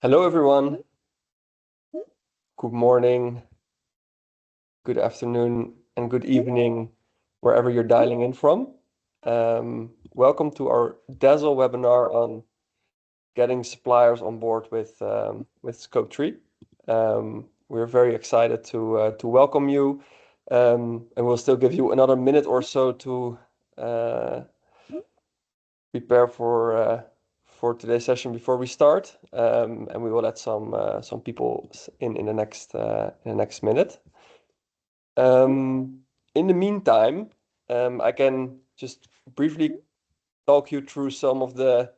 Hello, everyone. Good morning, good afternoon, and good evening, wherever you're dialing in from. Welcome to our Dazzle webinar on getting suppliers on board with Scope 3. We're very excited to welcome you, and we'll still give you another minute or so to prepare for today's session before we start, and we will let some people in the next minute. In the meantime, I can just briefly talk you through some of the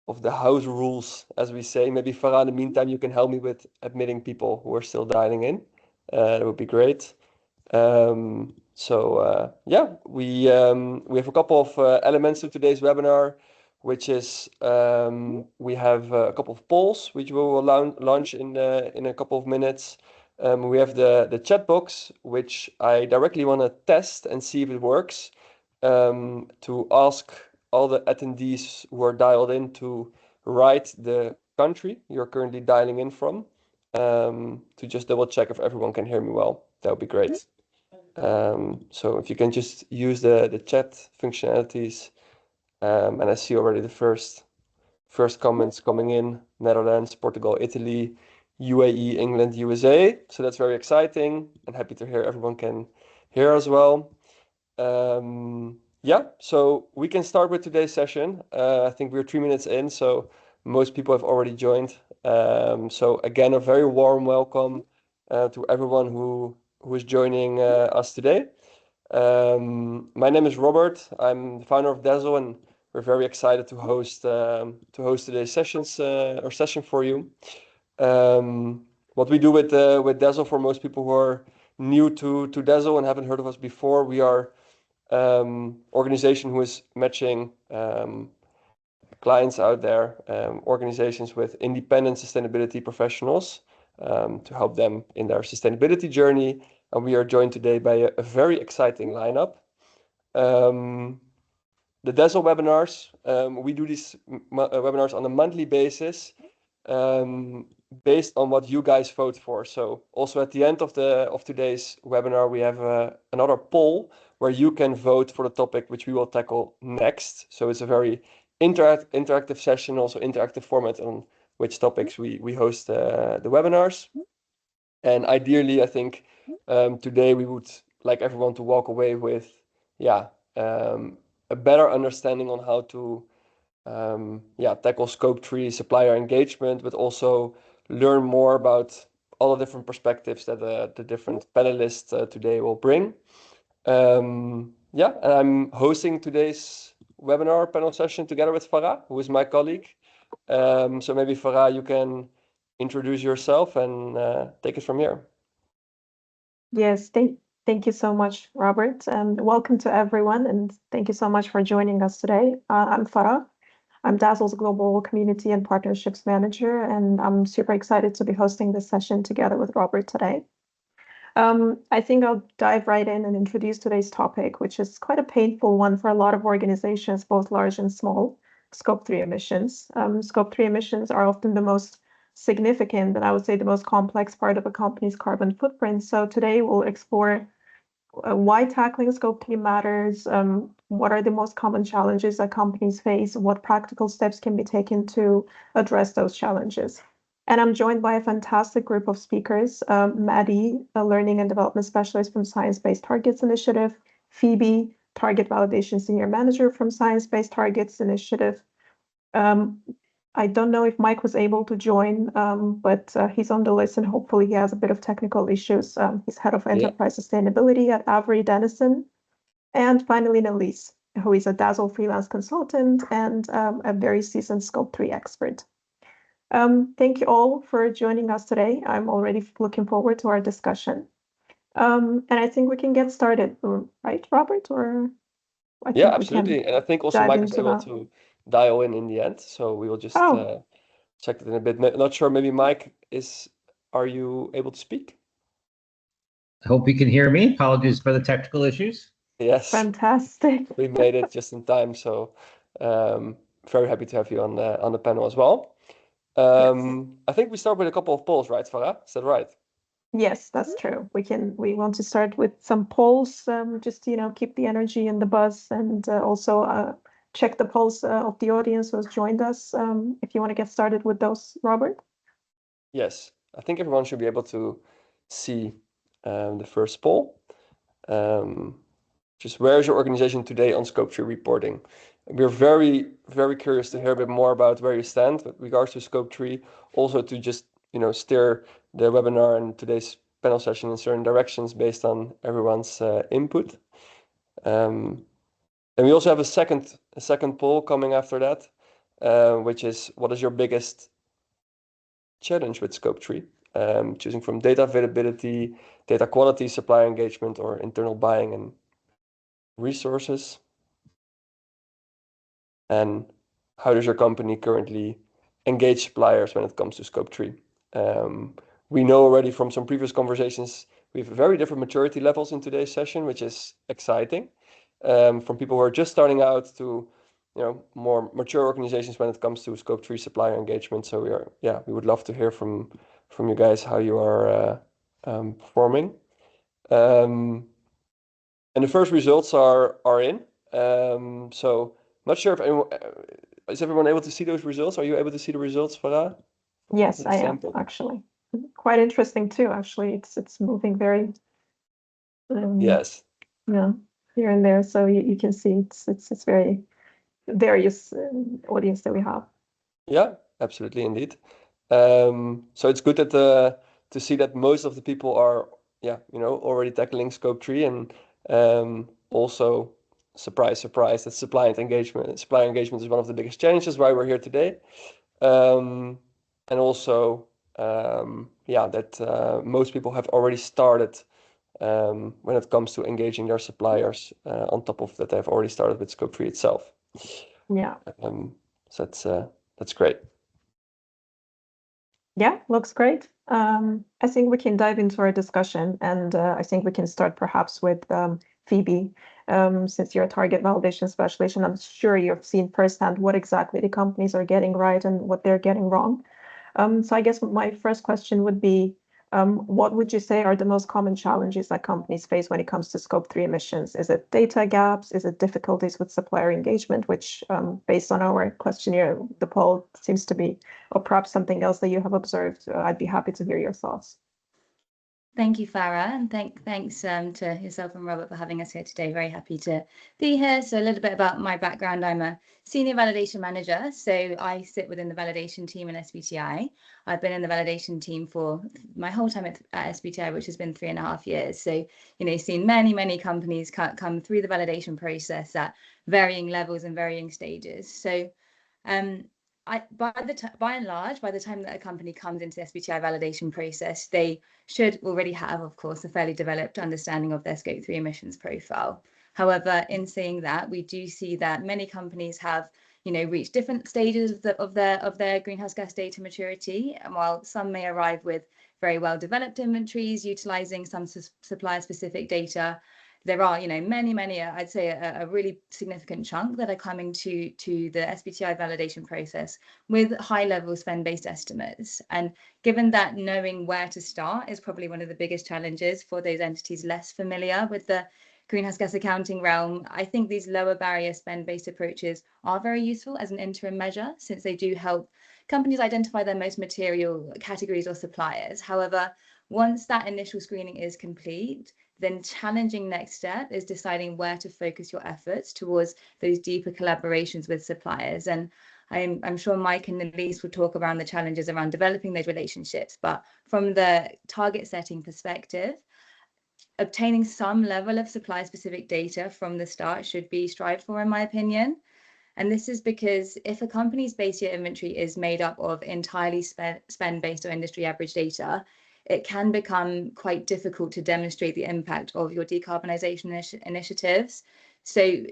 house rules, as we say. Maybe Farah, in the meantime, you can help me with admitting people who are still dialing in. That would be great. Yeah, we have a couple of elements to today's webinar, which is we have a couple of polls which we will launch in a couple of minutes. We have the chat box, which I directly want to test and see if it works, to ask all the attendees who are dialed in to write the country you're currently dialing in from, to just double check if everyone can hear me well. That would be great. So if you can just use the chat functionalities, and I see already the first comments coming in: Netherlands, Portugal, Italy, UAE, England, USA. So that's very exciting, and happy to hear everyone can hear as well. Yeah, so we can start with today's session. I think we're 3 minutes in, so most people have already joined. So again, a very warm welcome to everyone who is joining us today. My name is Robert. I'm the founder of Dazzle, and we're very excited to host today's session for you. What we do with Dazzle, for most people who are new to Dazzle and haven't heard of us before, we are organization who is matching clients out there, organizations with independent sustainability professionals, to help them in their sustainability journey. And we are joined today by a very exciting lineup. The Dazzle webinars, we do these webinars on a monthly basis, based on what you guys vote for. So also at the end of today's webinar, we have another poll where you can vote for the topic which we will tackle next. So it's a very interactive session, also interactive format on which topics we host the webinars. And ideally, I think today we would like everyone to walk away with, a better understanding on how to tackle Scope 3 supplier engagement, but also learn more about all the different perspectives that the different panelists today will bring. And I'm hosting today's webinar panel session together with Farah, who is my colleague. So maybe Farah, you can introduce yourself and take it from here. Yes, thank you so much, Robert, and welcome to everyone, and thank you so much for joining us today. I'm Farah. I'm Dazzle's Global Community and Partnerships Manager, and I'm super excited to be hosting this session together with Robert today. I think I'll dive right in and introduce today's topic, which is quite a painful one for a lot of organizations, both large and small: Scope 3 emissions. Scope 3 emissions are often the most significant, and I would say the most complex part of a company's carbon footprint. So today we'll explore why tackling Scope 3 matters, what are the most common challenges that companies face, what practical steps can be taken to address those challenges. And I'm joined by a fantastic group of speakers: Maddie, a learning and development specialist from Science Based Targets Initiative; Phoebe, Target Validation Senior Manager from Science Based Targets Initiative. I don't know if Mike was able to join, but he's on the list, and hopefully he has a bit of technical issues. He's head of enterprise sustainability at Avery Dennison. And finally, Nelise, who is a Dazzle freelance consultant and a very seasoned Scope 3 expert. Thank you all for joining us today. I'm already looking forward to our discussion. And I think we can get started, right, Robert? Or Yeah, absolutely. And I think also Mike is able to dial in the end, so we will just check it in a bit. Not sure, maybe Mike are you able to speak? I hope you can hear me. Apologies for the technical issues. Yes. Fantastic. We made it just in time, so very happy to have you on the panel as well. I think we start with a couple of polls, right, Farah? Is that right? Yes, that's true. We want to start with some polls, just to, keep the energy and the buzz, and also check the pulse of the audience who has joined us. If you want to get started with those, Robert. Yes, I think everyone should be able to see the first poll. Just where is your organization today on Scope 3 reporting? We're very, very curious to hear a bit more about where you stand with regards to Scope 3, also to just, steer the webinar and today's panel session in certain directions based on everyone's input. And we also have a second poll coming after that, which is what is your biggest challenge with Scope 3? Choosing from data availability, data quality, supplier engagement, or internal buying and resources. And how does your company currently engage suppliers when it comes to Scope 3? We know already from some previous conversations, we have very different maturity levels in today's session, which is exciting. From people who are just starting out to more mature organizations when it comes to Scope 3 supplier engagement. So we would love to hear from you guys how you are performing. And the first results are in. So not sure if anyone is everyone able to see those results? Are you able to see the results, Farah? Yes, The I am sample? actually. Quite interesting too. Actually, it's moving very Yes. here and there. So you can see it's very various audience that we have. Yeah, absolutely, indeed. So it's good that to see that most of the people are already tackling Scope 3, and also surprise, surprise, that supplier engagement is one of the biggest challenges why we're here today. And also that most people have already started when it comes to engaging their suppliers. On top of that, they've already started with Scope 3 itself. Yeah. So that's great. Yeah, looks great. I think we can dive into our discussion, and I think we can start perhaps with Phoebe, since you're a target validation specialist, and I'm sure you've seen firsthand what exactly the companies are getting right and what they're getting wrong. So I guess my first question would be, what would you say are the most common challenges that companies face when it comes to Scope 3 emissions? Is it data gaps? Is it difficulties with supplier engagement, which, based on our questionnaire, the poll seems to be, or perhaps something else that you have observed? I'd be happy to hear your thoughts. Thank you, Farah, and thanks to yourself and Robert for having us here today. Very happy to be here. So a little bit about my background. I'm a senior validation manager, so I sit within the validation team in SBTI. I've been in the validation team for my whole time at SBTI, which has been 3.5 years. So, seen many companies come through the validation process at varying levels and varying stages. So by and large, by the time that a company comes into the SBTI validation process, they should already have, of course, a fairly developed understanding of their Scope 3 emissions profile. However, in saying that, we do see that many companies have, reached different stages of their greenhouse gas data maturity. And while some may arrive with very well developed inventories, utilizing some supplier specific data, there are, many, I'd say a really significant chunk that are coming to the SBTI validation process with high level spend-based estimates. And given that knowing where to start is probably one of the biggest challenges for those entities less familiar with the greenhouse gas accounting realm, I think these lower barrier spend-based approaches are very useful as an interim measure, since they do help companies identify their most material categories or suppliers. However, once that initial screening is complete, then challenging next step is deciding where to focus your efforts towards those deeper collaborations with suppliers. And I'm sure Mike and Elise will talk around the challenges around developing those relationships. But from the target setting perspective, obtaining some level of supply specific data from the start should be strived for, in my opinion. And this is because if a company's base year inventory is made up of entirely spend-based or industry average data, it can become quite difficult to demonstrate the impact of your decarbonisation initiatives. So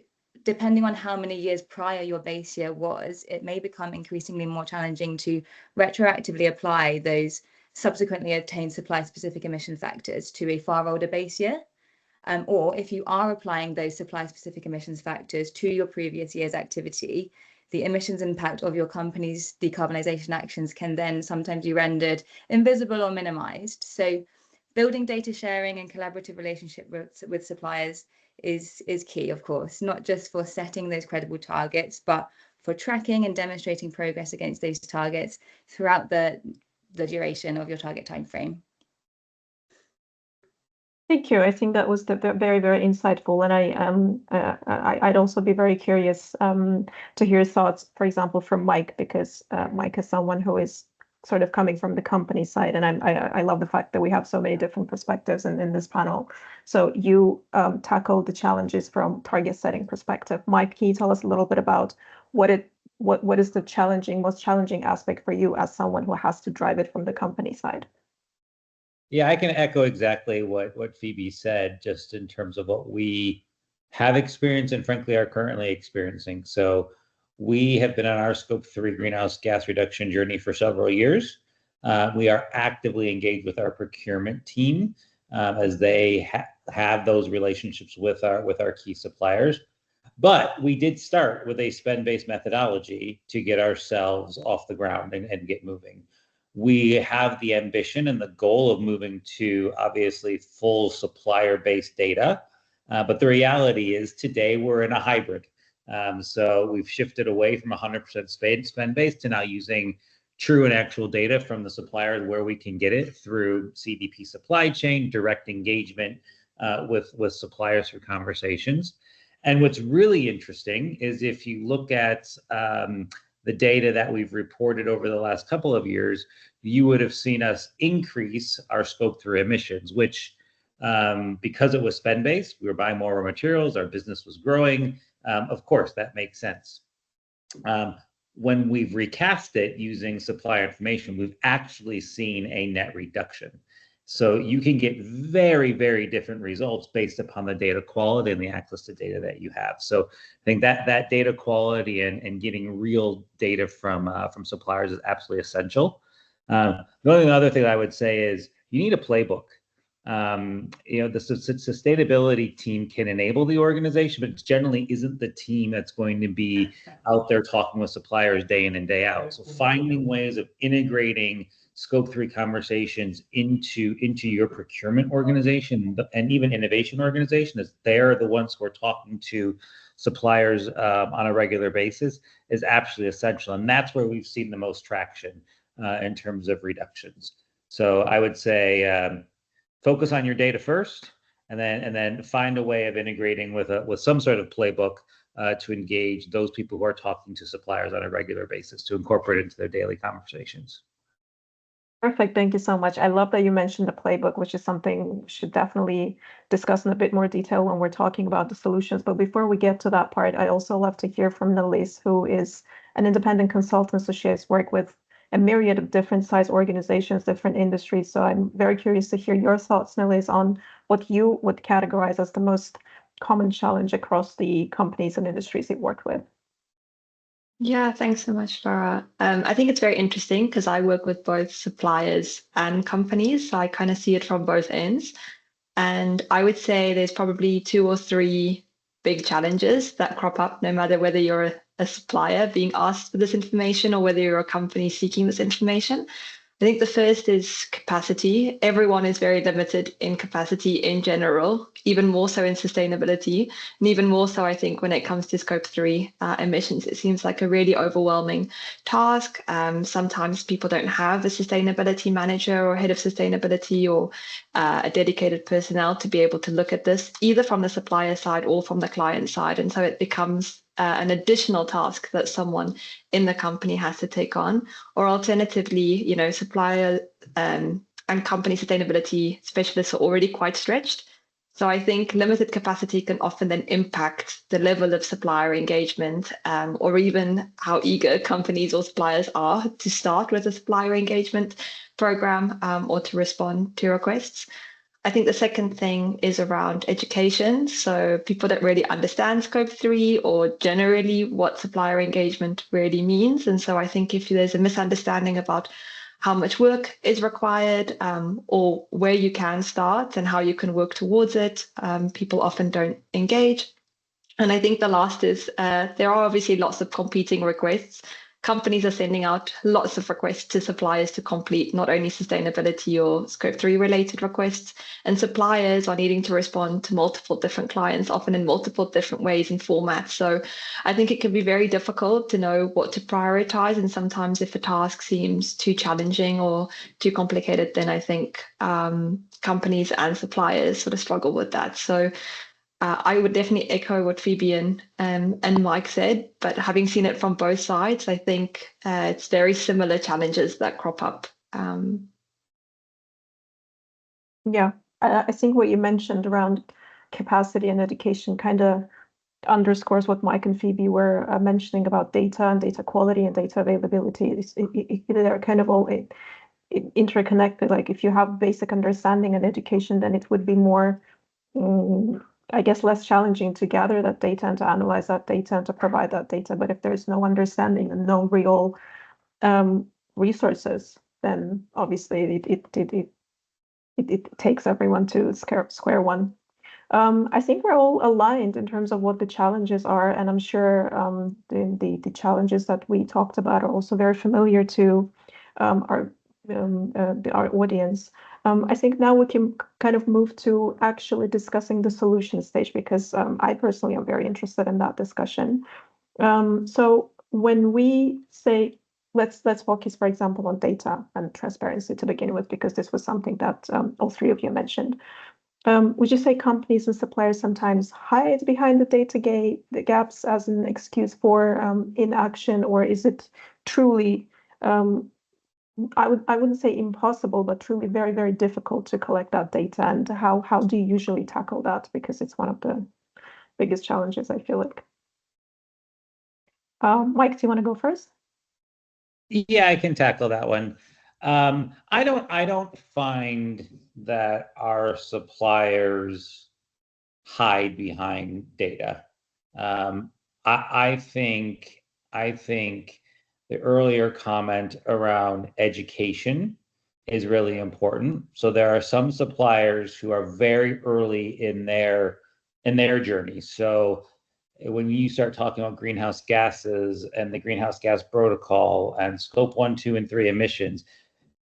depending on how many years prior your base year was, it may become increasingly more challenging to retroactively apply those subsequently obtained supply-specific emission factors to a far older base year. Or if you are applying those supply-specific emissions factors to your previous year's activity, the emissions impact of your company's decarbonisation actions can then sometimes be rendered invisible or minimised. So building data sharing and collaborative relationship with suppliers is key, of course, not just for setting those credible targets, but for tracking and demonstrating progress against those targets throughout the duration of your target timeframe. Thank you. I think that was very, very insightful, and I'd also be very curious to hear thoughts, for example, from Mike, because Mike is someone who is sort of coming from the company side, and I love the fact that we have so many different perspectives in this panel. So you tackle the challenges from target setting perspective. Mike, can you tell us a little bit about what is the most challenging aspect for you as someone who has to drive it from the company side? Yeah, I can echo exactly what Phoebe said, just in terms of what we have experienced and frankly are currently experiencing. So we have been on our Scope 3 greenhouse gas reduction journey for several years. We are actively engaged with our procurement team as they have those relationships with our key suppliers. But we did start with a spend-based methodology to get ourselves off the ground and get moving. We have the ambition and the goal of moving to obviously full supplier-based data. But the reality is today we're in a hybrid. So we've shifted away from 100% spend-based to now using true and actual data from the suppliers where we can get it through CDP supply chain, direct engagement with suppliers through conversations. And what's really interesting is if you look at the data that we've reported over the last couple of years, you would have seen us increase our Scope 3 emissions, which because it was spend-based, we were buying more raw materials, our business was growing. Of course, that makes sense. When we've recast it using supplier information, we've actually seen a net reduction. So you can get very, very different results based upon the data quality and the access to data that you have. So I think that data quality and getting real data from suppliers is absolutely essential. The only other thing I would say is you need a playbook. The sustainability team can enable the organization, but it generally isn't the team that's going to be out there talking with suppliers day in and day out. So finding ways of integrating Scope 3 conversations into your procurement organization and even innovation organization, as they're the ones who are talking to suppliers on a regular basis, is absolutely essential. And that's where we've seen the most traction in terms of reductions. So I would say focus on your data first, and then find a way of integrating with some sort of playbook to engage those people who are talking to suppliers on a regular basis to incorporate it into their daily conversations. Perfect. Thank you so much. I love that you mentioned the playbook, which is something we should definitely discuss in a bit more detail when we're talking about the solutions. But before we get to that part, I also love to hear from Nelise, who is an independent consultant. So she has worked with a myriad of different size organizations, different industries. So I'm very curious to hear your thoughts, Nelise, on what you would categorize as the most common challenge across the companies and industries you've worked with. Yeah, thanks so much, Farah. I think it's very interesting because I work with both suppliers and companies, so I kind of see it from both ends. And I would say there's probably 2 or 3 big challenges that crop up, no matter whether you're a supplier being asked for this information or whether you're a company seeking this information. I think the first is capacity. Everyone is very limited in capacity in general, even more so in sustainability, and even more so, I think, when it comes to Scope 3 emissions. It seems like a really overwhelming task. Sometimes people don't have a sustainability manager or head of sustainability or a dedicated personnel to be able to look at this, either from the supplier side or from the client side. And so it becomes an additional task that someone in the company has to take on, or alternatively, supplier and company sustainability specialists are already quite stretched. So I think limited capacity can often then impact the level of supplier engagement, or even how eager companies or suppliers are to start with a supplier engagement program or to respond to requests. I think the second thing is around education. So people don't really understand Scope 3 or generally what supplier engagement really means. And so I think if there's a misunderstanding about how much work is required or where you can start and how you can work towards it, people often don't engage. And I think the last is there are obviously lots of competing requests. Companies are sending out lots of requests to suppliers to complete not only sustainability or Scope 3 related requests, and suppliers are needing to respond to multiple different clients, often in multiple different ways and formats. So I think it can be very difficult to know what to prioritize. And sometimes if a task seems too challenging or too complicated, then I think companies and suppliers sort of struggle with that. So I would definitely echo what Phoebe and Mike said, but having seen it from both sides, I think it's very similar challenges that crop up. Yeah, I think what you mentioned around capacity and education kind of underscores what Mike and Phoebe were mentioning about data and data quality and data availability. They're kind of all interconnected. Like if you have basic understanding and education, then it would be more, I guess, less challenging to gather that data and to analyze that data and to provide that data. But if there's no understanding and no real resources, then obviously it takes everyone to square one. I think we're all aligned in terms of what the challenges are, and I'm sure the challenges that we talked about are also very familiar to our audience. I think now we can kind of move to actually discussing the solution stage, because I personally am very interested in that discussion. So when we say let's focus, for example, on data and transparency to begin with, because this was something that all three of you mentioned. Would you say companies and suppliers sometimes hide behind the the gaps as an excuse for inaction, or is it truly, I wouldn't say impossible, but truly very, very difficult to collect that data? And how do you usually tackle that? Because it's one of the biggest challenges, I feel like. Mike, do you want to go first? Yeah, I can tackle that one. I don't find that our suppliers hide behind data. I think the earlier comment around education is really important. So there are some suppliers who are very early in their journey. So when you start talking about greenhouse gases and the greenhouse gas protocol and scope 1, 2, and 3 emissions,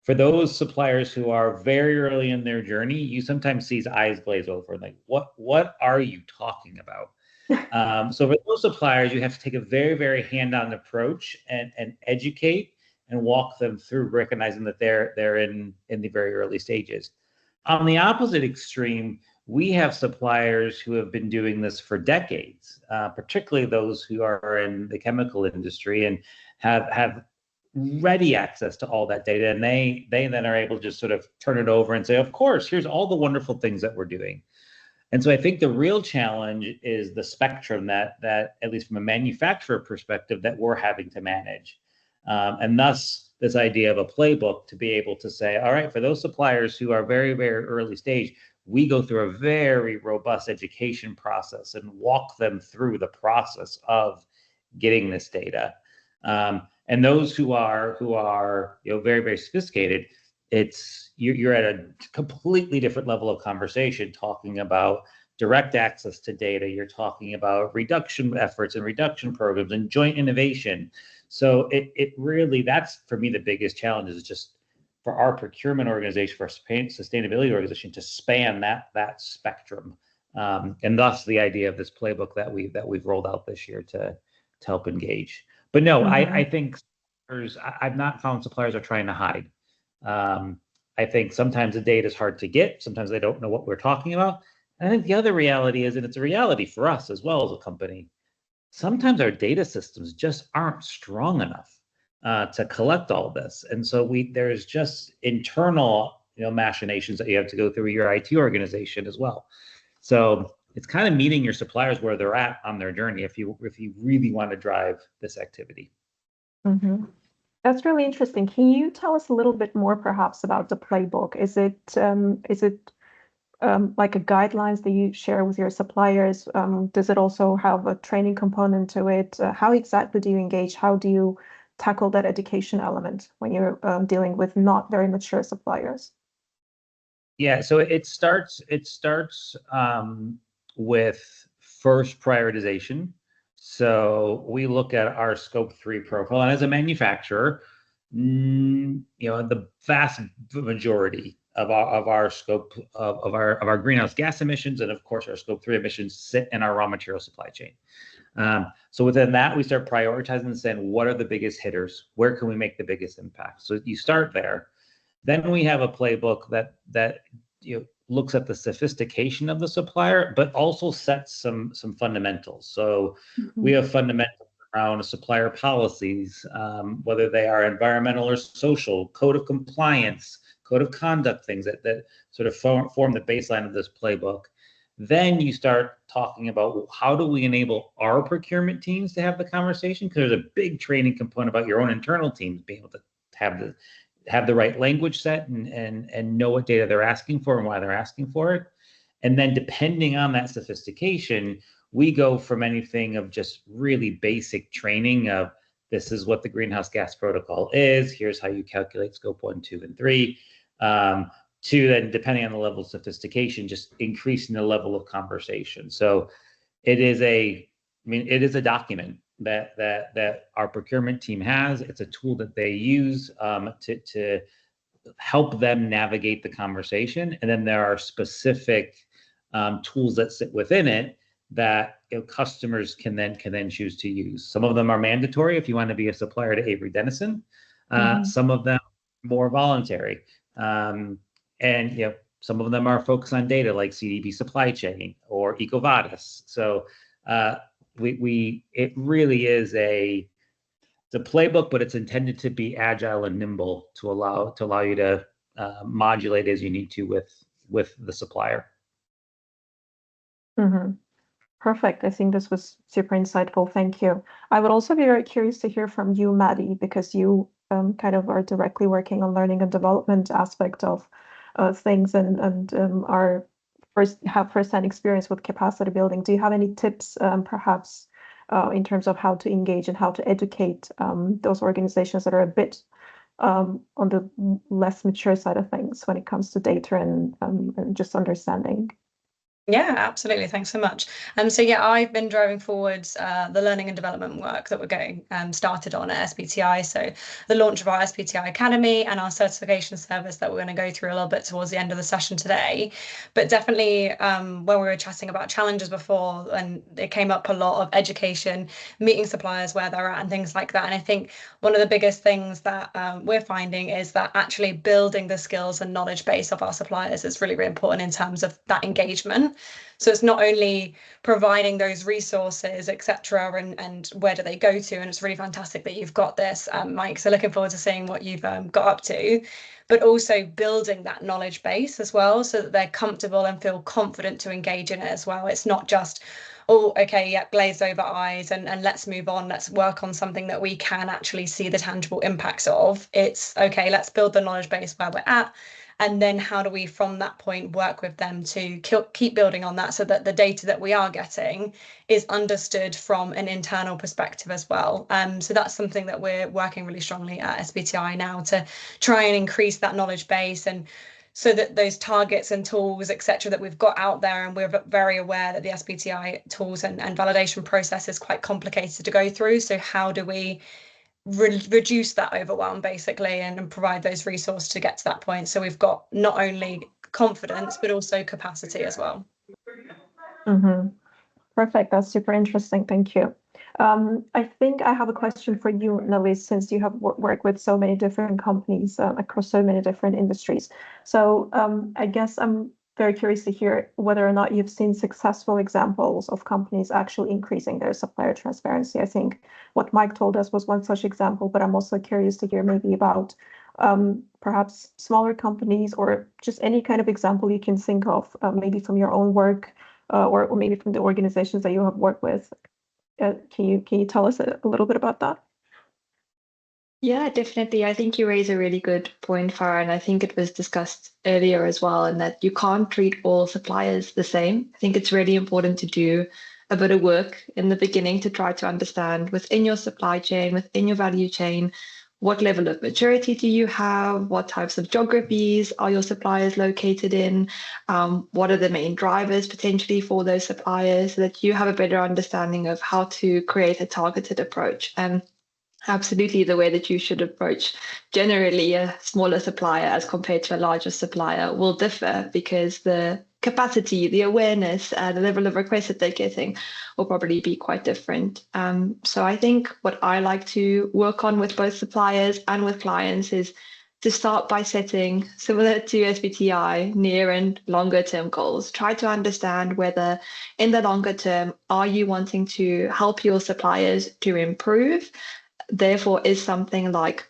for those suppliers who are very early in their journey, you sometimes see eyes glaze over, like, what are you talking about? So for those suppliers, you have to take a very, very hand-on approach and educate and walk them through, recognizing that they're in the very early stages. On the opposite extreme, we have suppliers who have been doing this for decades, particularly those who are in the chemical industry and have ready access to all that data, and they then are able to just sort of turn it over and say, of course, here's all the wonderful things that we're doing. And so I think the real challenge is the spectrum that at least from a manufacturer perspective, that we're having to manage. And thus this idea of a playbook to be able to say, all right, for those suppliers who are very, very early stage, we go through a very robust education process and walk them through the process of getting this data. And those who are very, very sophisticated, you're at a completely different level of conversation, talking about direct access to data. You're talking about reduction efforts and reduction programs and joint innovation. So it really, that's for me the biggest challenge, is just for our procurement organization, for our sustainability organization, to span that spectrum. And thus the idea of this playbook that we've rolled out this year to help engage. But no, I think I've not found suppliers are trying to hide. I think sometimes the data is hard to get. Sometimes they don't know what we're talking about. And I think the other reality is, and it's a reality for us as well as a company, sometimes our data systems just aren't strong enough to collect all this. And so there's just internal machinations that you have to go through your IT organization as well. So it's kind of meeting your suppliers where they're at on their journey if you really want to drive this activity. Mm-hmm. That's really interesting. Can you tell us a little bit more, perhaps, about the playbook? Is it like a guidelines that you share with your suppliers? Does it also have a training component to it? How exactly do you engage? How do you tackle that education element when you're dealing with not very mature suppliers? Yeah, so it starts with first prioritization. So we look at our scope 3 profile, and as a manufacturer, the vast majority of our scope of our greenhouse gas emissions, and of course our scope 3 emissions, sit in our raw material supply chain. So within that, we start prioritizing and saying, what are the biggest hitters? Where can we make the biggest impact? So you start there. Then we have a playbook that looks at the sophistication of the supplier, but also sets some fundamentals. So we have fundamentals around supplier policies, whether they are environmental or social, code of compliance, code of conduct, things that sort of form the baseline of this playbook. Then you start talking about how do we enable our procurement teams to have the conversation, because there's a big training component about your own internal teams being able to have the right language set and know what data they're asking for and why they're asking for it. And then depending on that sophistication, we go from anything of just really basic training of this is what the greenhouse gas protocol is, here's how you calculate scope 1, 2, and 3, to then, depending on the level of sophistication, just increasing the level of conversation. So it is a document that our procurement team has. It's a tool that they use to help them navigate the conversation. And then there are specific tools that sit within it that customers can then choose to use. Some of them are mandatory if you want to be a supplier to Avery Dennison. Some of them more voluntary. And some of them are focused on data like CDB supply chain or EcoVadis. So it really is the playbook, but it's intended to be agile and nimble to allow you to modulate as you need to with the supplier. Perfect. I think this was super insightful. Thank you. I would also be very curious to hear from you, Maddie, because you kind of are directly working on learning and development aspect of things and have first-hand experience with capacity building. Do you have any tips, perhaps, in terms of how to engage and how to educate those organizations that are a bit on the less mature side of things when it comes to data and just understanding? Yeah, absolutely. Thanks so much. So yeah, I've been driving forwards the learning and development work that we're getting started on at SBTI. So the launch of our SBTI Academy and our certification service that we're going to go through a little bit towards the end of the session today. But definitely when we were chatting about challenges before, and it came up a lot of education, meeting suppliers where they're at and things like that. And I think one of the biggest things that we're finding is that actually building the skills and knowledge base of our suppliers is really, really important in terms of that engagement. So it's not only providing those resources, etc., and where do they go to, and it's really fantastic that you've got this, Mike. So looking forward to seeing what you've got up to, but also building that knowledge base as well, so that they're comfortable and feel confident to engage in it as well. It's not just, oh, okay, yeah, glazed over eyes and let's move on. Let's work on something that we can actually see the tangible impacts of. It's okay, let's build the knowledge base where we're at. And then how do we, from that point, work with them to keep building on that so that the data that we are getting is understood from an internal perspective as well. So that's something that we're working really strongly at SBTI now to try and increase that knowledge base, and so that those targets and tools, etc., that we've got out there, and we're very aware that the SBTI tools and validation process is quite complicated to go through. So how do we reduce that overwhelm basically and provide those resources to get to that point, so we've got not only confidence but also capacity as well. Perfect. That's super interesting. Thank you. I think I have a question for you, Nelly, since you have worked with so many different companies across so many different industries. So I guess I'm very curious to hear whether or not you've seen successful examples of companies actually increasing their supplier transparency. I think what Mike told us was one such example, but I'm also curious to hear maybe about perhaps smaller companies or just any kind of example you can think of, maybe from your own work or maybe from the organizations that you have worked with. Can you tell us a little bit about that? Yeah, definitely. I think you raise a really good point, Farah, and I think it was discussed earlier as well, and that you can't treat all suppliers the same. I think it's really important to do a bit of work in the beginning to try to understand within your supply chain, within your value chain, what level of maturity do you have? What types of geographies are your suppliers located in? What are the main drivers potentially for those suppliers, so that you have a better understanding of how to create a targeted approach. And absolutely, the way that you should approach generally a smaller supplier as compared to a larger supplier will differ, because the capacity, the awareness, the level of requests that they're getting will probably be quite different. So I think what I like to work on with both suppliers and with clients is to start by setting, similar to SBTI, near and longer term goals. Try to understand whether in the longer term, are you wanting to help your suppliers to improve? Therefore, is something like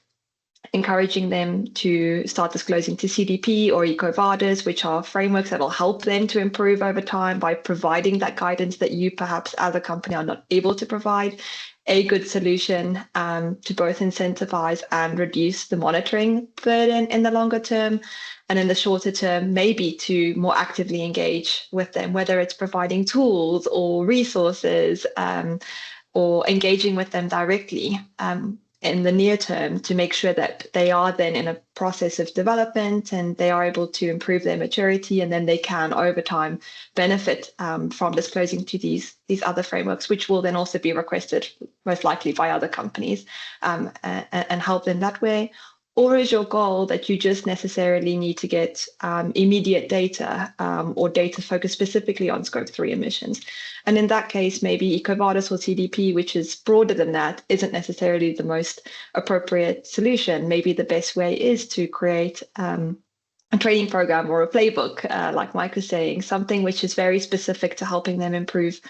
encouraging them to start disclosing to CDP or EcoVadis, which are frameworks that will help them to improve over time by providing that guidance that you perhaps as a company are not able to provide, a good solution to both incentivize and reduce the monitoring burden in the longer term. And in the shorter term, maybe to more actively engage with them, whether it's providing tools or resources, or engaging with them directly in the near term, to make sure that they are then in a process of development and they are able to improve their maturity, and then they can over time benefit from disclosing to these other frameworks, which will then also be requested most likely by other companies, and help them that way. Or is your goal that you just necessarily need to get immediate data, or data focused specifically on Scope 3 emissions? And in that case, maybe EcoVadis or CDP, which is broader than that, isn't necessarily the most appropriate solution. Maybe the best way is to create a training program or a playbook, like Mike was saying, something which is very specific to helping them improve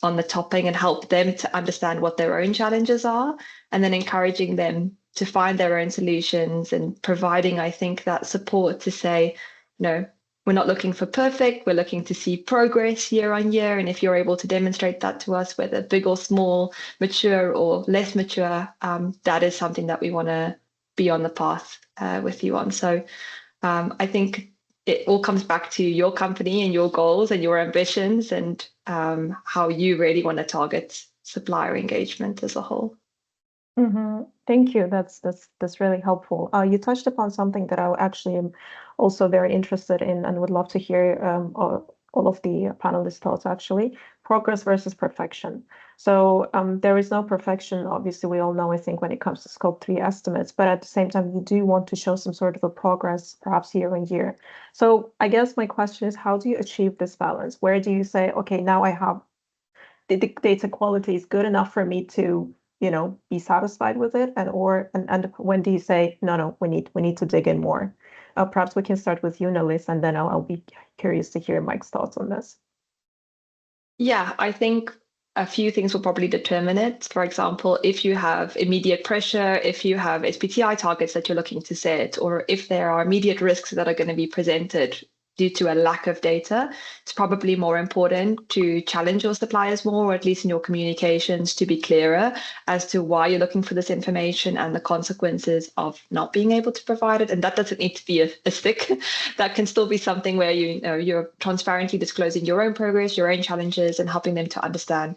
on the topic and help them to understand what their own challenges are, and then encouraging them to find their own solutions, and providing, I think, that support to say, no, we're not looking for perfect, we're looking to see progress year on year. And if you're able to demonstrate that to us, whether big or small, mature or less mature, that is something that we want to be on the path with you on. So I think it all comes back to your company and your goals and your ambitions, and how you really want to target supplier engagement as a whole. Mm-hmm. Thank you. That's really helpful. You touched upon something that I actually am also very interested in and would love to hear all of the panelists' thoughts, actually. Progress versus perfection. So there is no perfection, obviously, we all know, I think, when it comes to Scope 3 estimates, but at the same time, you do want to show some sort of a progress, perhaps year on year. So I guess my question is, how do you achieve this balance? Where do you say, okay, now I have the data quality is good enough for me to, be satisfied with it, and when do you say no, we need to dig in more? Perhaps we can start with you, Nalis, and then I'll be curious to hear Mike's thoughts on this. Yeah, I think a few things will probably determine it. For example, if you have immediate pressure, if you have SBTI targets that you're looking to set, or if there are immediate risks that are going to be presented due to a lack of data, it's probably more important to challenge your suppliers more, or at least in your communications, to be clearer as to why you're looking for this information and the consequences of not being able to provide it. And that doesn't need to be a stick. That can still be something where you're transparently disclosing your own progress, your own challenges, and helping them to understand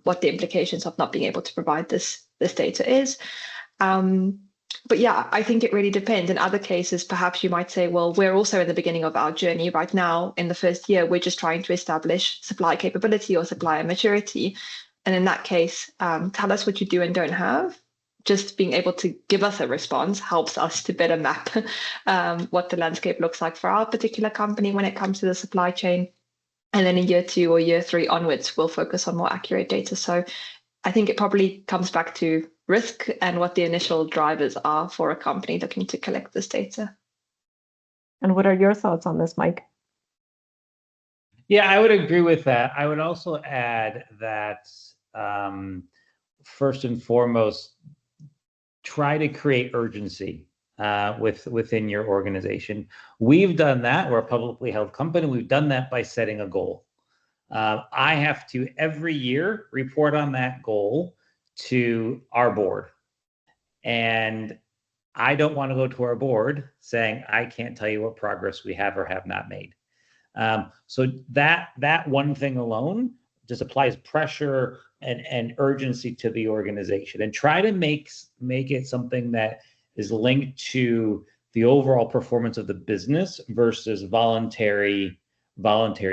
what the implications of not being able to provide this data is. But yeah, I think it really depends. In other cases, perhaps you might say, well, we're also in the beginning of our journey right now. In the first year, we're just trying to establish supply capability or supplier maturity. And in that case, tell us what you do and don't have. Just being able to give us a response helps us to better map what the landscape looks like for our particular company when it comes to the supply chain. And then in year 2 or year 3 onwards, we'll focus on more accurate data. So I think it probably comes back to risk and what the initial drivers are for a company looking to collect this data. And what are your thoughts on this, Mike? Yeah, I would agree with that. I would also add that first and foremost, try to create urgency within your organization. We've done that. We're a publicly held company. We've done that by setting a goal. I have to every year report on that goal to our board. And I don't want to go to our board saying, I can't tell you what progress we have or have not made. So that one thing alone just applies pressure, and urgency to the organization, and try to make it something that is linked to the overall performance of the business versus voluntary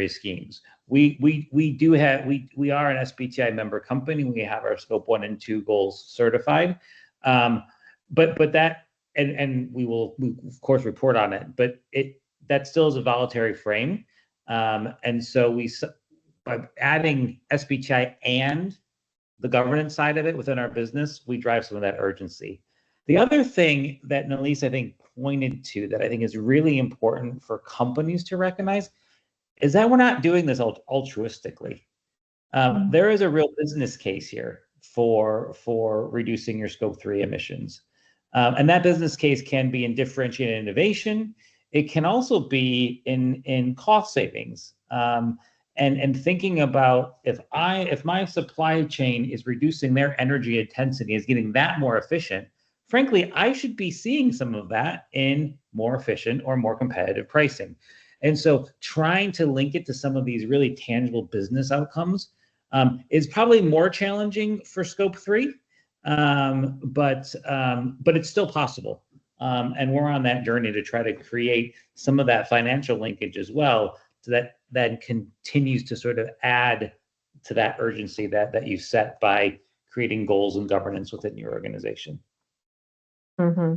schemes. We are an SBTI member company. We have our scope 1 and 2 goals certified, but that and we of course report on it, but that still is a voluntary frame, and so by adding SBTI and the governance side of it within our business, we drive some of that urgency. The other thing that Nalise, I think, pointed to that I think is really important for companies to recognize is that we're not doing this altruistically. There is a real business case here for reducing your scope 3 emissions. And that business case can be in differentiated innovation. It can also be in cost savings. And thinking about if my supply chain is reducing their energy intensity, is getting that more efficient, frankly, I should be seeing some of that in more efficient or more competitive pricing. And so trying to link it to some of these really tangible business outcomes is probably more challenging for scope 3, but it's still possible. And we're on that journey to try to create some of that financial linkage as well, so that then continues to sort of add to that urgency that you set by creating goals and governance within your organization. Mm-hmm.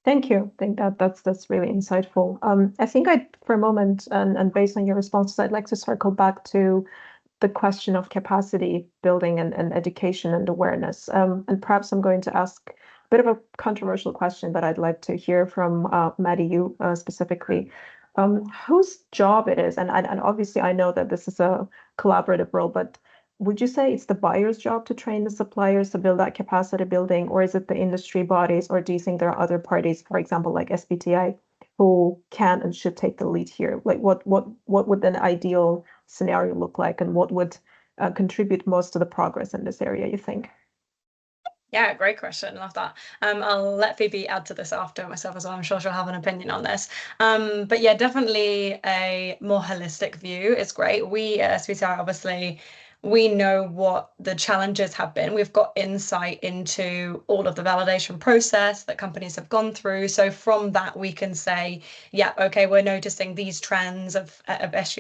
Thank you. I think that's really insightful. I think for a moment, and based on your responses, I'd like to circle back to the question of capacity building and education and awareness. And perhaps I'm going to ask a bit of a controversial question, but I'd like to hear from Maddie, you specifically, whose job it is. And obviously I know that this is a collaborative role, but would you say it's the buyer's job to train the suppliers to build that capacity building, or is it the industry bodies, or do you think there are other parties, for example, like SBTI, who can and should take the lead here? Like what would an ideal scenario look like, and what would contribute most to the progress in this area, you think? Yeah, great question. Love that. I'll let Phoebe add to this after myself as well. I'm sure she'll have an opinion on this. But yeah, definitely a more holistic view is great. We at SBTI, obviously, we know what the challenges have been. We've got insight into all of the validation process that companies have gone through. So from that, we can say, yeah, okay, we're noticing these trends of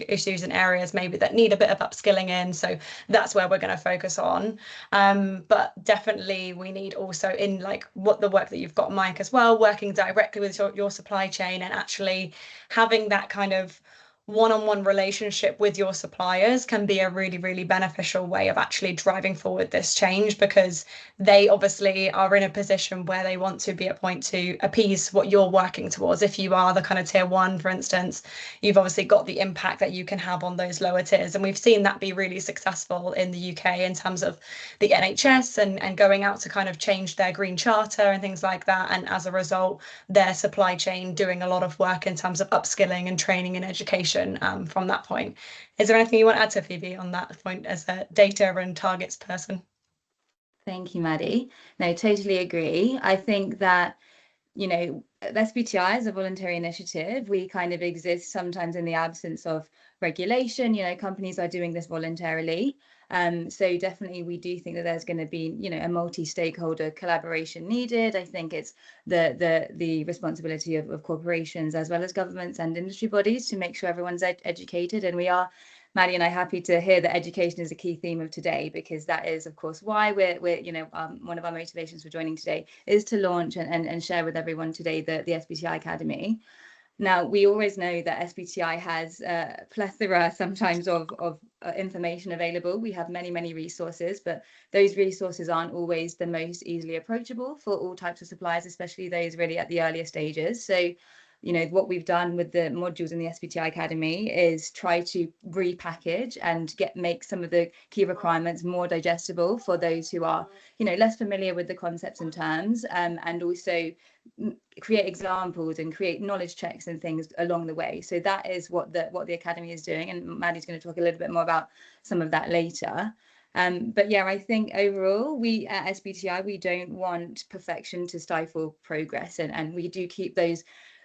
issues and areas maybe that need a bit of upskilling in. So that's where we're going to focus on. But definitely we need also in like what the work that you've got, Mike, as well, working directly with your supply chain and actually having that kind of one-on-one relationship with your suppliers can be a really, really beneficial way of actually driving forward this change, because they obviously are in a position where they want to be at point to appease what you're working towards. If you are the kind of tier 1, for instance, you've obviously got the impact that you can have on those lower tiers. And we've seen that be really successful in the UK in terms of the NHS and going out to kind of change their green charter and things like that. And as a result, their supply chain doing a lot of work in terms of upskilling and training and education from that point. Is there anything you want to add to, Phoebe, on that point as a data and targets person? Thank you, Maddie. No, totally agree. I think that, you know, SBTI is a voluntary initiative. We kind of exist sometimes in the absence of regulation. You know, companies are doing this voluntarily. So definitely we do think that there's going to be, you know, a multi-stakeholder collaboration needed. I think it's the responsibility of corporations as well as governments and industry bodies to make sure everyone's educated. And we are, Maddie and I, happy to hear that education is a key theme of today, because that is, of course, why we're you know, one of our motivations for joining today is to launch and share with everyone today the SBTI Academy. Now, we always know that SBTI has a plethora sometimes of information available. We have many, many resources, but those resources aren't always the most easily approachable for all types of suppliers, especially those really at the earlier stages. So, you know, what we've done with the modules in the SBTI Academy is try to repackage and make some of the key requirements more digestible for those who are, you know, less familiar with the concepts and terms, and also create examples and create knowledge checks and things along the way. So that is what the Academy is doing, and Maddie's going to talk a little bit more about some of that later. But yeah, I think overall, we at SBTI, we don't want perfection to stifle progress, and we do keep those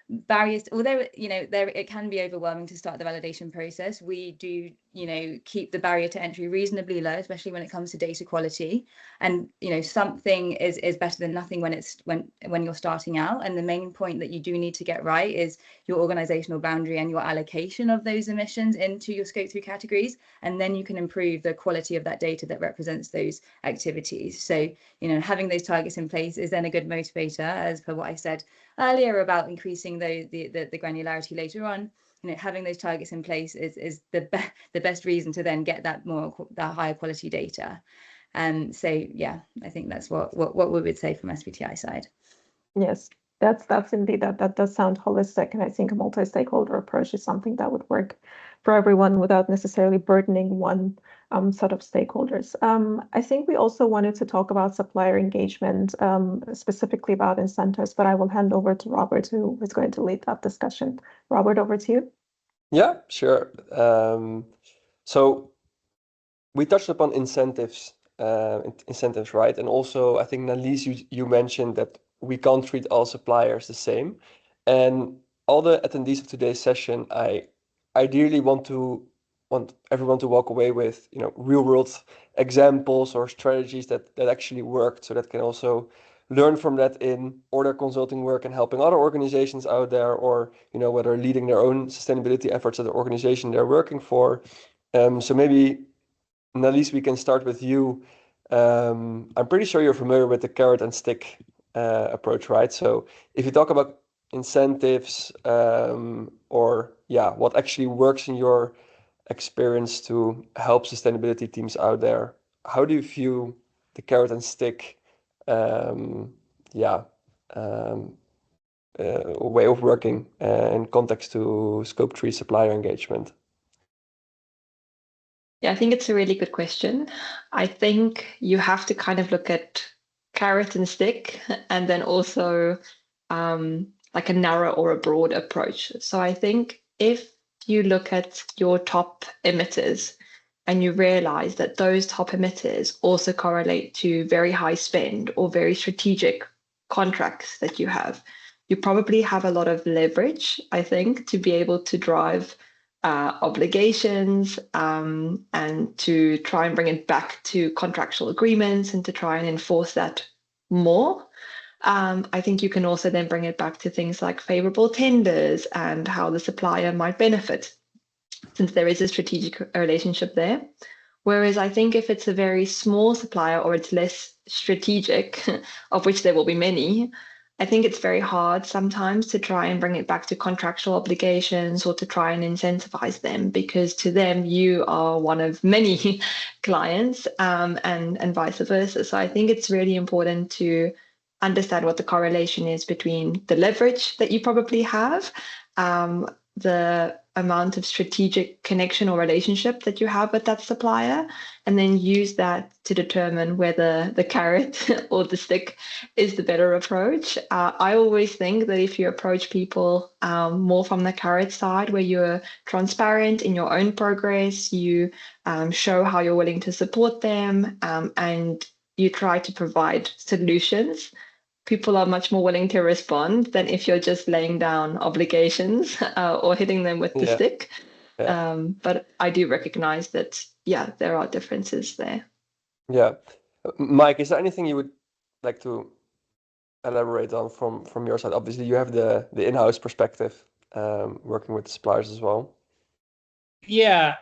barriers, although, you know, there it can be overwhelming to start the validation process, we do, you know, keep the barrier to entry reasonably low, especially when it comes to data quality. And, you know, something is better than nothing when you're starting out. And the main point that you do need to get right is your organizational boundary and your allocation of those emissions into your scope 3 categories. And then you can improve the quality of that data that represents those activities. So, you know, having those targets in place is then a good motivator, as per what I said earlier about increasing the granularity later on. You know, having those targets in place is the best reason to then get that higher quality data. So yeah, I think that's what we would say from SBTI side. Yes, that's indeed, that does sound holistic, and I think a multi-stakeholder approach is something that would work for everyone without necessarily burdening one set of stakeholders. I think we also wanted to talk about supplier engagement, specifically about incentives, but I will hand over to Robert, who is going to lead that discussion. Robert, over to you. Yeah, sure. So we touched upon incentives, right? And also, I think, Nalise, you mentioned that we can't treat all suppliers the same. And all the attendees of today's session, I ideally want everyone to walk away with, you know, real world examples or strategies that actually worked, so that can also learn from that in order consulting work and helping other organizations out there, or, you know, whether leading their own sustainability efforts at the organization they're working for. So maybe, Nalise, we can start with you. I'm pretty sure you're familiar with the carrot and stick approach, right? So if you talk about incentives, or yeah, what actually works in your experience to help sustainability teams out there, how do you view the carrot and stick way of working in context to scope 3 supplier engagement? Yeah, I think it's a really good question. I think you have to kind of look at carrot and stick, and then also like a narrow or a broad approach. So I think if you look at your top emitters and you realize that those top emitters also correlate to very high spend or very strategic contracts that you have, you probably have a lot of leverage, I think, to be able to drive obligations and to try and bring it back to contractual agreements and to try and enforce that more. I think you can also then bring it back to things like favorable tenders and how the supplier might benefit, since there is a strategic relationship there. Whereas I think if it's a very small supplier or it's less strategic, of which there will be many, I think it's very hard sometimes to try and bring it back to contractual obligations or to try and incentivize them, because to them you are one of many clients, and vice versa. So I think it's really important to understand what the correlation is between the leverage that you probably have, the amount of strategic connection or relationship that you have with that supplier, and then use that to determine whether the carrot or the stick is the better approach. I always think that if you approach people more from the carrot side, where you're transparent in your own progress, you show how you're willing to support them, and you try to provide solutions, people are much more willing to respond than if you're just laying down obligations or hitting them with the stick. But I do recognize that, yeah, there are differences there. Yeah. Mike, is there anything you would like to elaborate on from your side? Obviously, you have the in-house perspective, working with the suppliers as well. Yeah,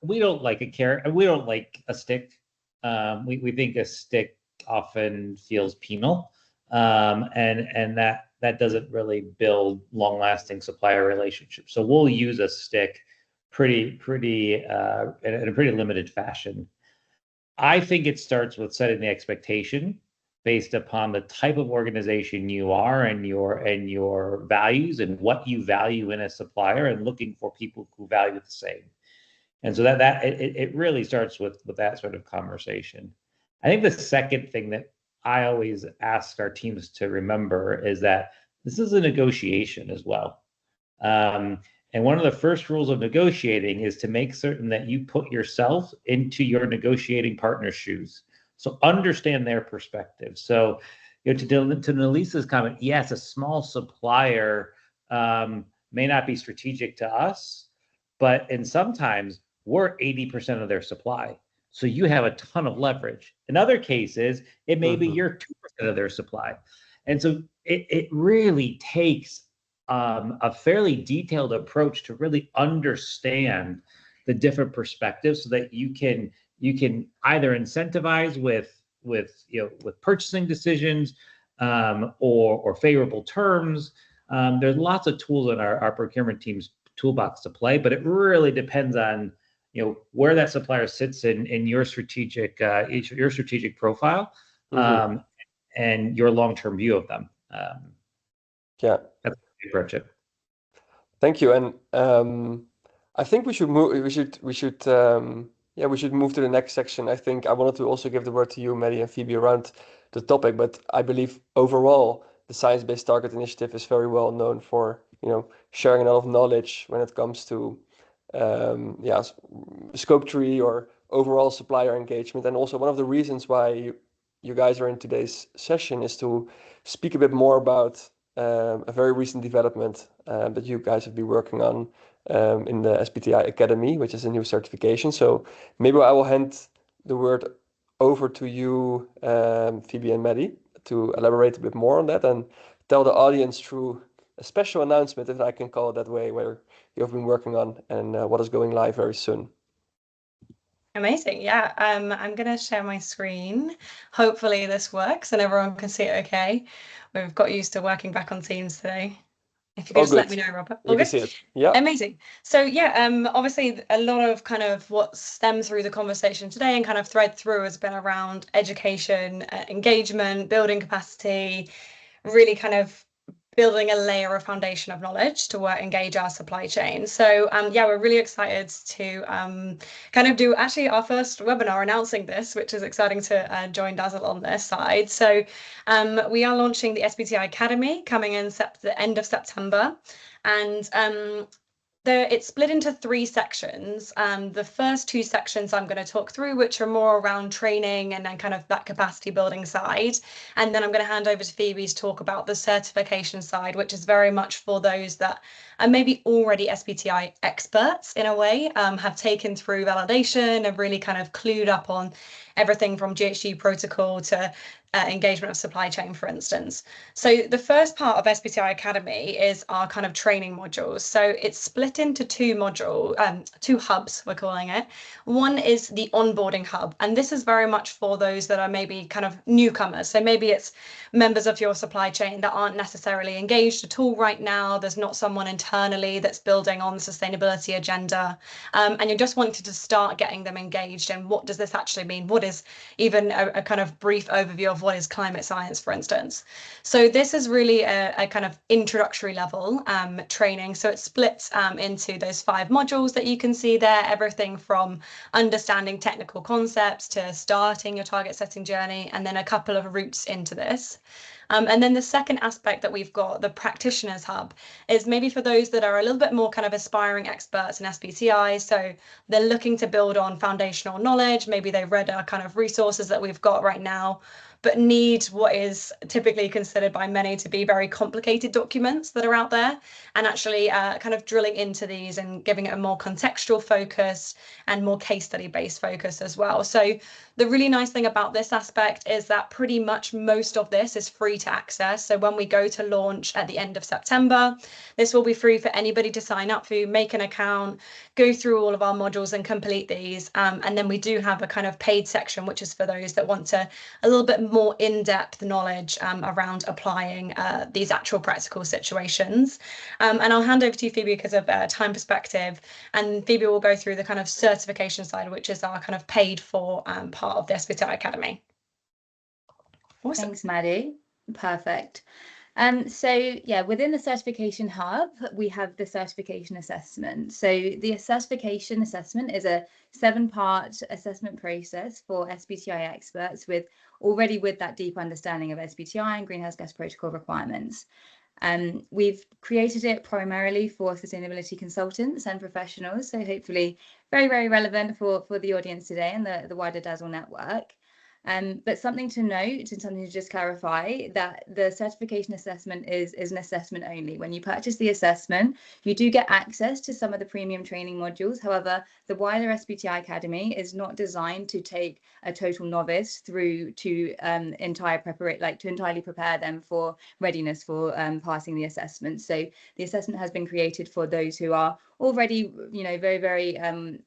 we don't like a carrot. We don't like a stick. We think a stick often feels penal, and that doesn't really build long-lasting supplier relationships. So we'll use a stick pretty in a pretty limited fashion. I think it starts with setting the expectation based upon the type of organization you are and your values and what you value in a supplier, and looking for people who value the same. And so it really starts with that sort of conversation. I think the second thing that I always ask our teams to remember is that this is a negotiation as well. And one of the first rules of negotiating is to make certain that you put yourself into your negotiating partner's shoes. So understand their perspective. So, to Nelisa's comment, yes, a small supplier may not be strategic to us, but sometimes we're 80% of their supply. So you have a ton of leverage. In other cases, it may be you're 2% of their supply. And so it really takes a fairly detailed approach to really understand the different perspectives so that you can either incentivize with purchasing decisions or favorable terms. There's lots of tools in our procurement team's toolbox to play, but it really depends on where that supplier sits in your strategic profile and your long-term view of them. Yeah, that's how we approach it. Thank you. And I think we should move. We should move to the next section. I think I wanted to also give the word to you, Maddie and Phoebe, around the topic. But I believe overall, the Science Based Target Initiative is very well known for sharing a lot of knowledge when it comes to scope 3 or overall supplier engagement. And also one of the reasons why you guys are in today's session is to speak a bit more about a very recent development that you guys have been working on in the SBTI Academy, which is a new certification. So maybe I will hand the word over to you, Phoebe and Maddie, to elaborate a bit more on that and tell the audience through a special announcement, if I can call it that way, where you have been working on and what is going live very soon. Amazing. Yeah, I'm going to share my screen. Hopefully this works and everyone can see it okay. We've got used to working back on Teams today. If you could just let me know, Robert. We can see it. Yeah. Amazing. So yeah, obviously a lot of kind of what stems through the conversation today and kind of thread through has been around education, engagement, building capacity, really kind of building a layer of foundation of knowledge to engage our supply chain. So yeah, we're really excited to kind of do actually our first webinar announcing this, which is exciting to join Dazzle on this side. So we are launching the SBTI Academy coming in the end of September. And it's split into 3 sections. The first 2 sections I'm going to talk through, which are more around training and then kind of that capacity building side. And then I'm going to hand over to Phoebe to talk about the certification side, which is very much for those that are maybe already SBTI experts in a way, have taken through validation and really kind of clued up on everything from GHG protocol to engagement of supply chain, for instance. So the first part of SBTI Academy is our kind of training modules. So it's split into 2 hubs, we're calling it. One is the onboarding hub, and this is very much for those that are maybe kind of newcomers. So maybe it's members of your supply chain that aren't necessarily engaged at all right now. There's not someone internally that's building on the sustainability agenda, and you're just wanting to start getting them engaged. And what does this actually mean? What is even a kind of brief overview of what is climate science, for instance. So this is really a kind of introductory level training. So it splits into those 5 modules that you can see there, everything from understanding technical concepts to starting your target setting journey, and then a couple of routes into this. And then the second aspect that we've got, the practitioners hub, is maybe for those that are a little bit more kind of aspiring experts in SBTI. So they're looking to build on foundational knowledge. Maybe they've read our kind of resources that we've got right now, but need what is typically considered by many to be very complicated documents that are out there, and actually kind of drilling into these and giving it a more contextual focus and more case study based focus as well. So the really nice thing about this aspect is that pretty much most of this is free to access. So when we go to launch at the end of September, this will be free for anybody to sign up for, make an account, go through all of our modules and complete these. And then we do have a kind of paid section, which is for those that want a little bit more in-depth knowledge around applying these actual practical situations. And I'll hand over to you, Phoebe, because of time perspective. And Phoebe will go through the kind of certification side, which is our kind of paid for part of the SBTI Academy. Awesome. Thanks, Maddie. Perfect. So yeah, within the certification hub, we have the certification assessment. So the certification assessment is a 7-part assessment process for SBTI experts with that deep understanding of SBTI and greenhouse gas protocol requirements. We've created it primarily for sustainability consultants and professionals, so hopefully very, very relevant for the audience today and the wider Dazzle network. But something to note and something to just clarify, that the certification assessment is an assessment only. When you purchase the assessment, you do get access to some of the premium training modules. However, the wider SBTI Academy is not designed to take a total novice through to entirely prepare them for readiness for passing the assessment. So the assessment has been created for those who are already, very, very